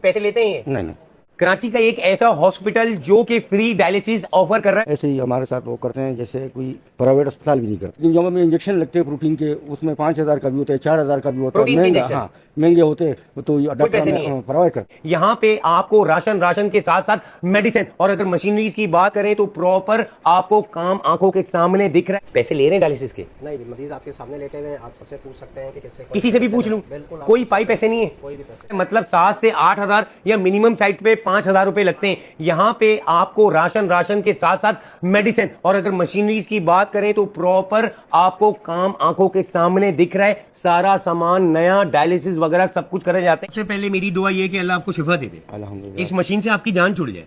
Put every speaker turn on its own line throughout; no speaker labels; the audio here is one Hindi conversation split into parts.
पैसे लेते हैं?
नहीं नहीं,
कराची का एक ऐसा हॉस्पिटल जो कि फ्री डायलिसिस ऑफर कर रहा है।
ऐसे ही हमारे साथ वो करते हैं जैसे कोई प्राइवेट अस्पताल भी नहीं करते। लेकिन जब हमें इंजेक्शन लगते हैं प्रोटीन के, उसमें 5,000 का भी होता है, 4,000 का भी होता है, महंगा, हाँ महंगे होते हैं, तो डॉक्टर प्रोवाइड करते हैं।
यहाँ पे आपको राशन के साथ साथ मेडिसिन, और अगर मशीनरीज की बात करें तो प्रॉपर आपको काम आंखों के सामने दिख रहा है। पैसे ले रहे हैं डायलिसिस के?
नहीं, मरीज आपके सामने लेटे हुए, आप सबसे पूछ सकते हैं कि
किसी से भी पूछ लूं, कोई पाई पैसे नहीं है,
कोई भी पैसे,
मतलब 7 से 8,000 या मिनिमम साइट पे 5,000 रुपए लगते हैं। यहाँ पे आपको राशन के साथ साथ मेडिसिन, और अगर मशीनरीज की बात करें तो प्रॉपर आपको काम आंखों के सामने दिख रहा है। सारा सामान नया, डायलिसिस वगैरह सब कुछ करे जाते हैं। सबसे पहले मेरी दुआ ये कि अल्लाह आपको शिफा दे दे,
अल्हम्दुलिल्लाह,
इस मशीन से आपकी जान छुट जाए।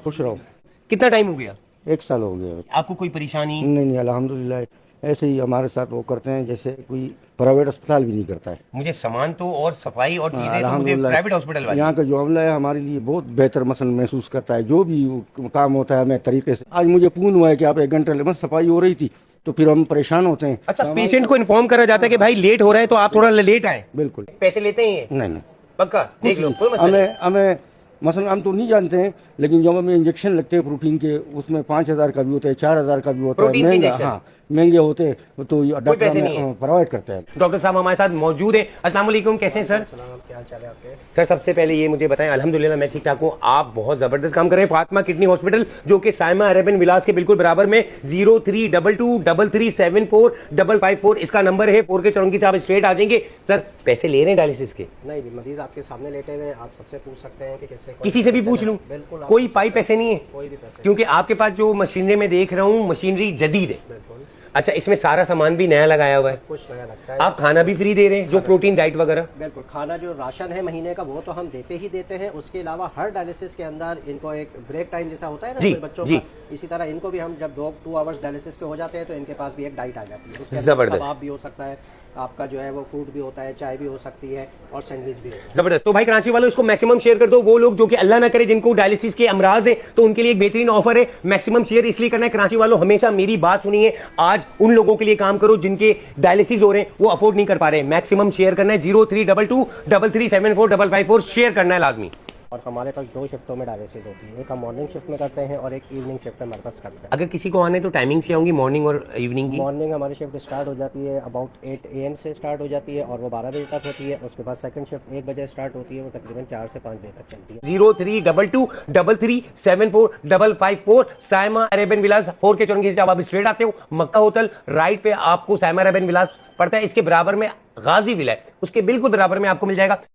खुश रहो।
कितना टाइम हो गया?
1 साल हो गया।
आपको कोई परेशानी?
नहीं, अल्हम्दुलिल्लाह, ऐसे ही हमारे साथ वो करते हैं जैसे कोई प्राइवेट अस्पताल भी नहीं करता है।
मुझे सामान तो और सफाई और चीजें तो मुझे प्राइवेट हॉस्पिटल वाले,
यहाँ का जो अमला है हमारे लिए बहुत बेहतर मसल महसूस करता है। जो भी काम होता है मैं तरीके से, आज मुझे पूर्ण हुआ है कि आप 1 घंटे में सफाई हो रही थी, तो फिर हम परेशान होते हैं।
अच्छा, पेशेंट को इन्फॉर्म करा जाता है कि भाई लेट हो रहा है तो आप थोड़ा लेट आए।
बिल्कुल।
पैसे लेते हैं?
नहीं,
पक्का देख लो, कोई मसला नहीं।
हमें मसलन हम तो नहीं जानते हैं, लेकिन जब हमें इंजेक्शन लगते हैं प्रोटीन के, उसमें 5,000 का भी होता है, 4,000 का भी होता है, महंगा, हाँ महंगे होते हैं, तो डॉक्टर प्रोवाइड करते हैं।
डॉक्टर साहब हमारे साथ मौजूद है। अस्सलाम वालेकुम, कैसे हैं सर?
क्या हाल है आपके?
सर सबसे पहले ये मुझे बताएं, अल्हम्दुलिल्लाह मैं ठीक ठाक हूँ। आप बहुत जबरदस्त काम कर रहे हैं। फातिमा किडनी हॉस्पिटल जो कि साइमा अरेबियन विलास के बिल्कुल बराबर में, 0322337455 इसका नंबर है। 4 के चौरंगी से आप स्ट्रेट आ जाएंगे। सर पैसे ले रहे हैं डायलिसिस के?
नहीं, मरीज आपके सामने लेटे हुए, आप सबसे पूछ सकते हैं कि
किसी से भी पूछ लूं, कोई पाई पैसे नहीं है,
कोई भी पैसे,
क्योंकि आपके पास जो मशीनरी में देख रहा हूँ मशीनरी जदीद है। अच्छा, इसमें सारा सामान भी नया लगाया हुआ है,
कुछ नया लगता है।
आप खाना भी फ्री दे रहे हैं, जो प्रोटीन डाइट वगैरह?
बिल्कुल, खाना जो राशन है महीने का वो तो हम देते ही देते हैं। उसके अलावा हर डायलिसिस के अंदर इनको एक ब्रेक टाइम जैसा होता है ना बच्चों का, इसी तरह इनको भी हम जब 2 आवर्स डायलिसिस के हो जाते हैं तो इनके पास भी एक डाइट आ जाती है।
जबरदस्त,
कबाब भी हो सकता है आपका, जो है वो फ्रूट भी होता है, चाय भी हो सकती है और सैंडविच भी होता है।
जबरदस्त। तो भाई कराची वालों इसको मैक्सिमम शेयर कर दो। वो लोग जो कि अल्लाह ना करे जिनको डायलिसिस के अमराज है, तो उनके लिए एक बेहतरीन ऑफर है। मैक्सिमम शेयर इसलिए करना है, कराची वालों हमेशा मेरी बात सुनिए, आज उन लोगों के लिए काम करो जिनके डायलिसिस हो रहे हैं, वो अफोर्ड नहीं कर पा रहे। मैक्सिमम शेयर करना है, 0322337455 शेयर करना है लाजमी।
और हमारे पास 2 शिफ्टों में डायलिसिस होती है, एक हम मॉर्निंग शिफ्ट में करते हैं और एक इवनिंग शिफ्ट में हमारे पास करते हैं।
अगर किसी को आने तो टाइमिंग्स क्या होंगी मॉर्निंग और इवनिंग की?
मॉर्निंग हमारी शिफ्ट स्टार्ट हो जाती है अबाउट 8 AM से स्टार्ट हो जाती है और वो 12 बजे तक होती है। उसके बाद सेकंड शिफ्ट 1 बजे स्टार्ट होती है, वो तकरीबन 4 से 5 बजे तक चलती है।
0322337455 साइमा अरेबियन विलास 4 के चौरंगी से जब आप स्ट्रेट आते हो, मक्का होटल राइट पे आपको साइमा अरेबियन विलास पड़ता है। इसके बराबर में गाजी विला है, उसके बिल्कुल बराबर में आपको मिल जाएगा।